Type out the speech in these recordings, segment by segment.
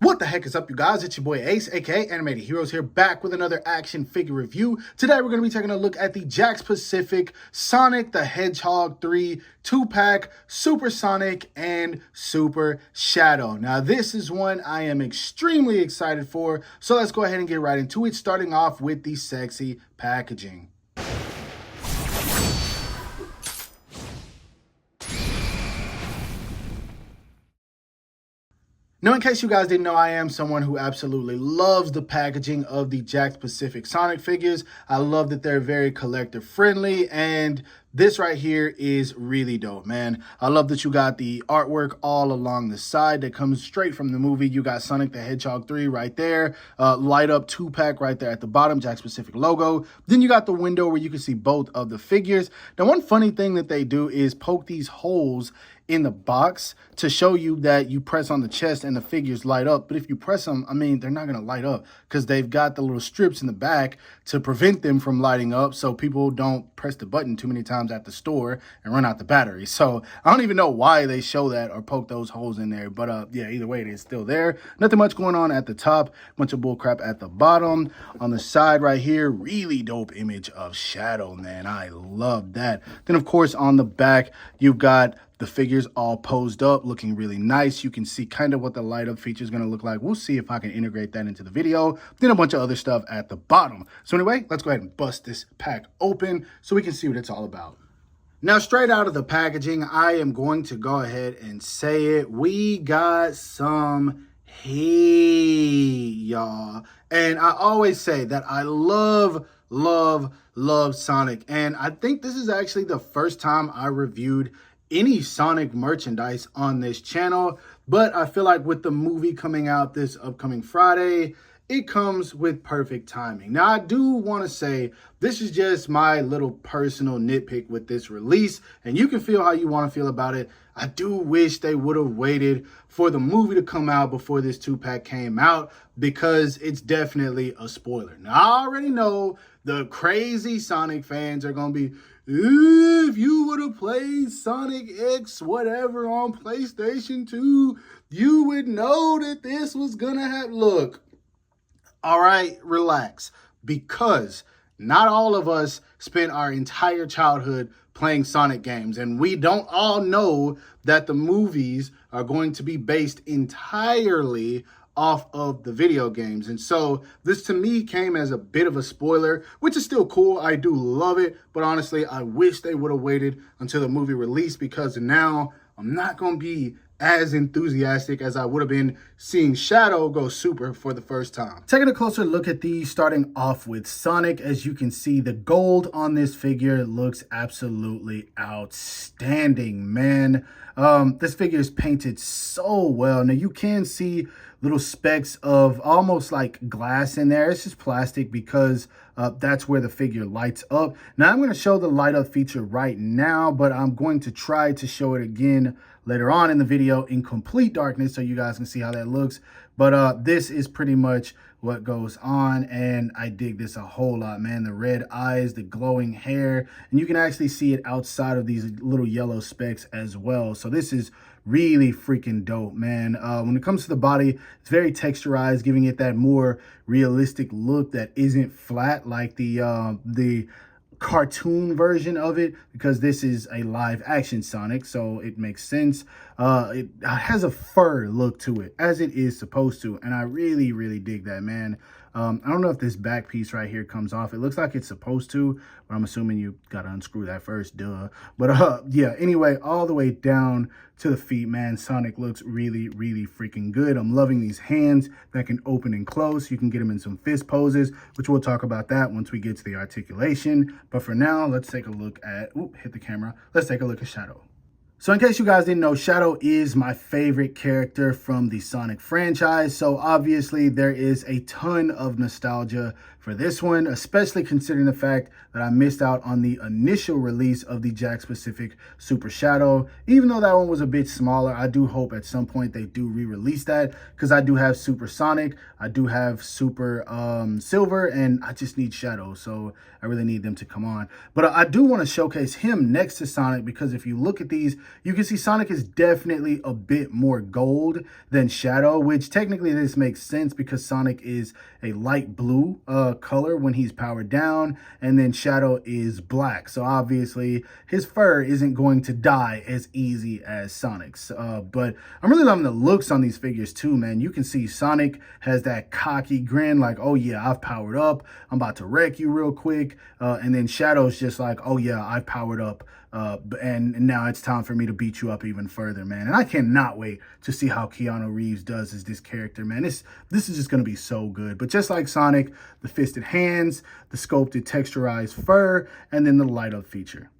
What the heck is up, you guys? It's your boy Ace, aka Animated Heroes, here back with another action figure review. Today we're going to be taking a look at the Jakks Pacific Sonic the Hedgehog 3 2-pack Super Sonic and Super Shadow. Now this is one I am extremely excited for, so let's go ahead and get right into it, starting off with the sexy packaging. Now, in case you guys didn't know, I am someone who absolutely loves the packaging of the Jakks Pacific Sonic figures. I love that they're very collector friendly, and this right here is really dope, man. I love that you got the artwork all along the side that comes straight from the movie. You got Sonic the Hedgehog 3 right there, light up 2-pack right there at the bottom, Jakks Pacific logo. Then you got the window where you can see both of the figures. Now, one funny thing that they do is poke these holes in the box to show you that you press on the chest and the figures light up. But if you press them, I mean, they're not going to light up because they've got the little strips in the back to prevent them from lighting up, so people don't press the button too many times at the store and run out the battery. So I don't even know why they show that or poke those holes in there. But yeah, either way, it is still there. Nothing much going on at the top. Bunch of bull crap at the bottom. On the side right here, really dope image of Shadow, man. I love that. Then, of course, on the back, you've got the figures all posed up, looking really nice. You can see kind of what the light up feature is going to look like. We'll see if I can integrate that into the video. Then a bunch of other stuff at the bottom. So anyway, let's go ahead and bust this pack open so we can see what it's all about. Now, straight out of the packaging, I am going to go ahead and say it. We got some heat, y'all. And I always say that I love Sonic. And I think this is actually the first time I reviewed any Sonic merchandise on this channel, but I feel like with the movie coming out this upcoming Friday, it comes with perfect timing. Now, I do want to say this is just my little personal nitpick with this release, and you can feel how you want to feel about it. I do wish they would have waited for the movie to come out before this 2-pack came out, because it's definitely a spoiler. Now, I already know the crazy Sonic fans are going to be, if you would have played Sonic X whatever on PlayStation 2, you would know that this was going to happen. Look, all right, relax, because not all of us spent our entire childhood playing Sonic games, and we don't all know that the movies are going to be based entirely off of the video games. And so this to me came as a bit of a spoiler, which is still cool. I do love it, but honestly, I wish they would have waited until the movie release, because now I'm not going to be as enthusiastic as I would have been seeing Shadow go super for the first time. Taking a closer look at these, starting off with Sonic, as you can see, the gold on this figure looks absolutely outstanding, man. This figure is painted so well. Now you can see little specks of almost like glass in there. It's just plastic because that's where the figure lights up. Now I'm going to show the light up feature right now, but I'm going to try to show it again later on in the video in complete darkness so you guys can see how that looks. But this is pretty much what goes on, and I dig this a whole lot, man. The red eyes, the glowing hair, and you can actually see it outside of these little yellow specks as well. So this is really freaking dope, man. When it comes to the body, it's very texturized, giving it that more realistic look that isn't flat like the cartoon version of it, because this is a live action Sonic, so it makes sense. It has a fur look to it, as it is supposed to, and I really dig that, man. I don't know if this back piece right here comes off. It looks like it's supposed to, but I'm assuming you gotta unscrew that first, duh. But yeah, anyway, all the way down to the feet, man, Sonic looks really freaking good. I'm loving these hands that can open and close. You can get them in some fist poses, which we'll talk about that once we get to the articulation. But for now, let's take a look at, hit the camera. Let's take a look at Shadow. So in case you guys didn't know, Shadow is my favorite character from the Sonic franchise. So obviously there is a ton of nostalgia for this one, especially considering the fact that I missed out on the initial release of the Jakks Pacific Super Shadow. Even though that one was a bit smaller, I do hope at some point they do re-release that, because I do have Super Sonic, I do have Super Silver, and I just need Shadow. So I really need them to come on. But I do want to showcase him next to Sonic, because if you look at these, you can see Sonic is definitely a bit more gold than Shadow, which technically this makes sense because Sonic is a light blue color when he's powered down, and then Shadow is black. So obviously his fur isn't going to die as easy as Sonic's. But I'm really loving the looks on these figures too, man. You can see Sonic has that cocky grin like, oh yeah, I've powered up. I'm about to wreck you real quick. And then Shadow's just like, oh yeah, I've powered up. And now it's time for me to beat you up even further, man. And I cannot wait to see how Keanu Reeves does as this character, man. This is just going to be so good. But just like Sonic, the fisted hands, the sculpted texturized fur, and then the light up feature.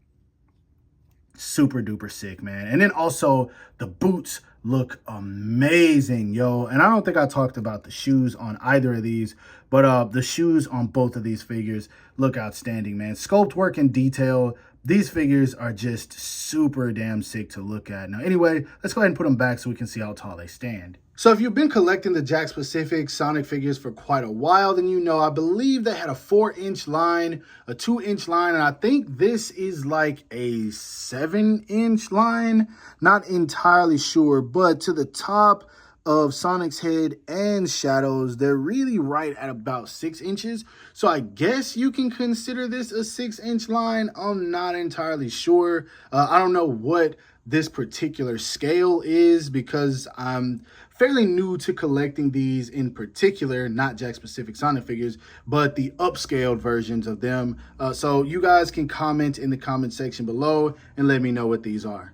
Super duper sick, man. And then also the boots look amazing, yo. And I don't think I talked about the shoes on either of these, but the shoes on both of these figures look outstanding, man. Sculpt work and detail. These figures are just super damn sick to look at. Now, anyway, let's go ahead and put them back so we can see how tall they stand. So if you've been collecting the Jakks Pacific Sonic figures for quite a while, then you know I believe they had a 4-inch line, a 2-inch line, and I think this is like a 7-inch line. Not entirely sure, but to the top of Sonic's head and Shadow's, they're really right at about 6 inches. So I guess you can consider this a 6-inch line. I'm not entirely sure. I don't know what this particular scale is because I'm fairly new to collecting these in particular, not Jakks Pacific Sonic figures, but the upscaled versions of them. So you guys can comment in the comment section below and let me know what these are.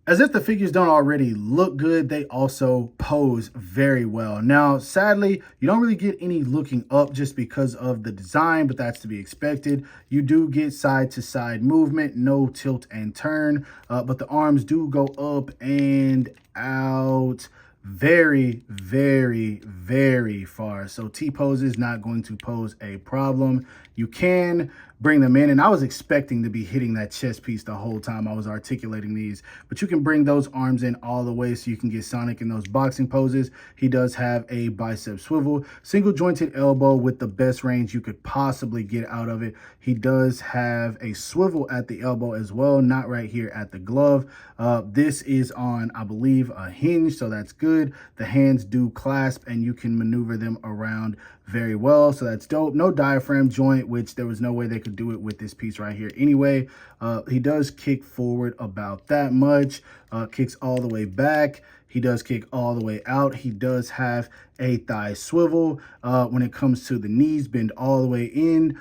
As if the figures don't already look good, they also pose very well. Now, sadly, you don't really get any looking up just because of the design, but that's to be expected. You do get side-to-side movement, no tilt and turn, but the arms do go up and out very, very, very far. So T-pose is not going to pose a problem. You can bring them in, and I was expecting to be hitting that chest piece the whole time I was articulating these, but you can bring those arms in all the way so you can get Sonic in those boxing poses. He does have a bicep swivel, single jointed elbow with the best range you could possibly get out of it. He does have a swivel at the elbow as well, not right here at the glove. This is on, I believe, a hinge, so that's good. The hands do clasp and you can maneuver them around very well, so that's dope. No diaphragm joint, which there was no way they could do it with this piece right here anyway. He does kick forward about that much, kicks all the way back. He does kick all the way out. He does have a thigh swivel. When it comes to the knees, bend all the way in.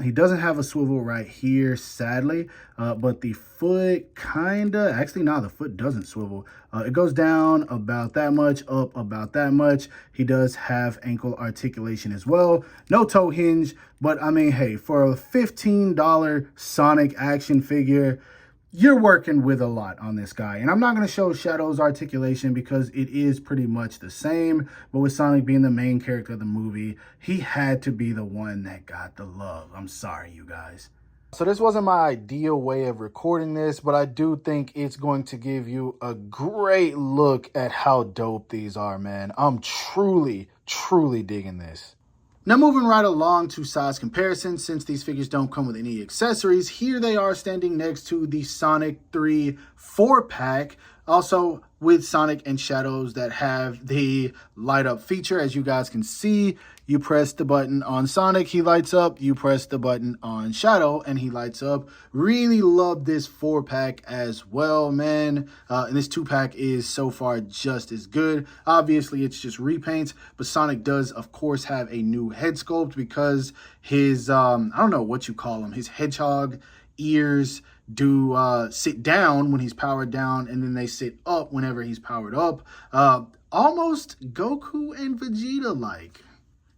He doesn't have a swivel right here, sadly, but the foot actually, no, the foot doesn't swivel. It goes down about that much, up about that much. He does have ankle articulation as well. No toe hinge, but I mean, hey, for a $15 Sonic action figure, you're working with a lot on this guy. And I'm not going to show Shadow's articulation because it is pretty much the same. But with Sonic being the main character of the movie, he had to be the one that got the love. I'm sorry, you guys. So this wasn't my ideal way of recording this, but I do think it's going to give you a great look at how dope these are, man. I'm truly, truly digging this. Now moving right along to size comparison, since these figures don't come with any accessories, here they are standing next to the Sonic 3 4-pack, also with Sonic and Shadows that have the light up feature. As you guys can see, you press the button on Sonic, he lights up. You press the button on Shadow and he lights up. Really love this 4-pack as well, man. And this 2-pack is so far just as good. Obviously, it's just repaints, but Sonic does, of course, have a new head sculpt because his, I don't know what you call him, his Hedgehog ears do sit down when he's powered down, and then they sit up whenever he's powered up. Almost Goku and Vegeta like.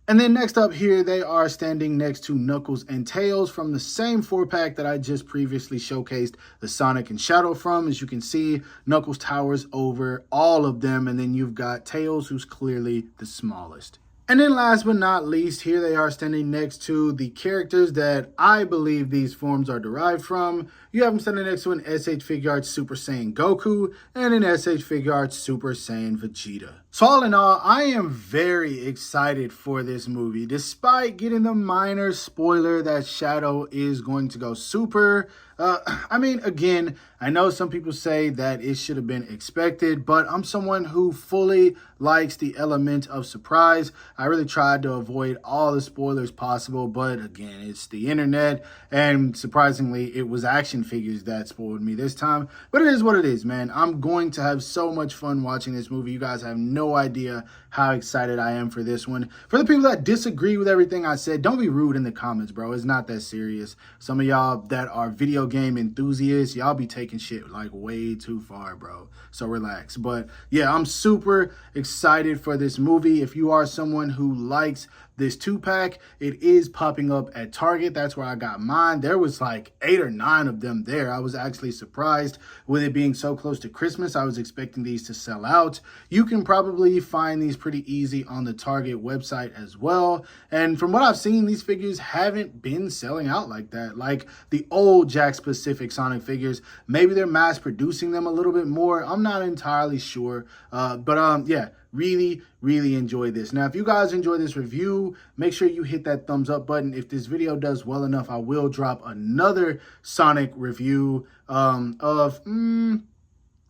And then next up here, they are standing next to Knuckles and Tails from the same 4-pack that I just previously showcased the Sonic and Shadow from. As you can see, Knuckles towers over all of them, and then you've got Tails, who's clearly the smallest. And then last but not least, here they are standing next to the characters that I believe these forms are derived from. You have them standing next to an SH Figuarts Super Saiyan Goku and an SH Figuarts Super Saiyan Vegeta. So all in all, I am very excited for this movie. Despite getting the minor spoiler that Shadow is going to go super, I mean, again, I know some people say that it should have been expected, but I'm someone who fully likes the element of surprise. I really tried to avoid all the spoilers possible, but again, it's the internet, and surprisingly, it was action figures that spoiled me this time. But it is what it is, man. I'm going to have so much fun watching this movie. You guys have no idea how excited I am for this one. For the people that disagree with everything I said, don't be rude in the comments, bro. It's not that serious. Some of y'all that are video game enthusiasts, y'all be taking shit like way too far, bro. So relax. But yeah, I'm super excited for this movie. If you are someone who likes this 2-pack, it is popping up at Target. That's where I got mine. There was like 8 or 9 of them there. I was actually surprised with it being so close to Christmas. I was expecting these to sell out. You can probably find these pretty easy on the Target website as well. And from what I've seen, these figures haven't been selling out like that. Like the old Jakks Pacific Sonic figures, maybe they're mass producing them a little bit more. I'm not entirely sure. Yeah, really enjoyed this. Now, if you guys enjoy this review, make sure you hit that thumbs up button. If this video does well enough, I will drop another Sonic review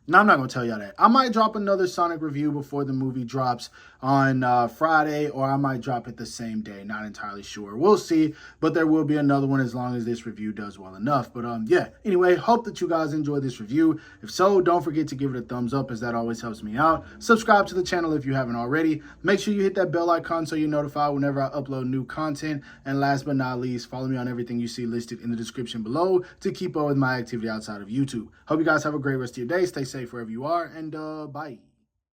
no, I'm not going to tell y'all that. I might drop another Sonic review before the movie drops on Friday, or I might drop it the same day. Not entirely sure. We'll see, but there will be another one as long as this review does well enough. But yeah, anyway, hope that you guys enjoyed this review. If so, don't forget to give it a thumbs up, as that always helps me out. Subscribe to the channel if you haven't already. Make sure you hit that bell icon so you're notified whenever I upload new content. And last but not least, follow me on everything you see listed in the description below to keep up with my activity outside of YouTube. Hope you guys have a great rest of your day. Stay safe wherever you are, and bye.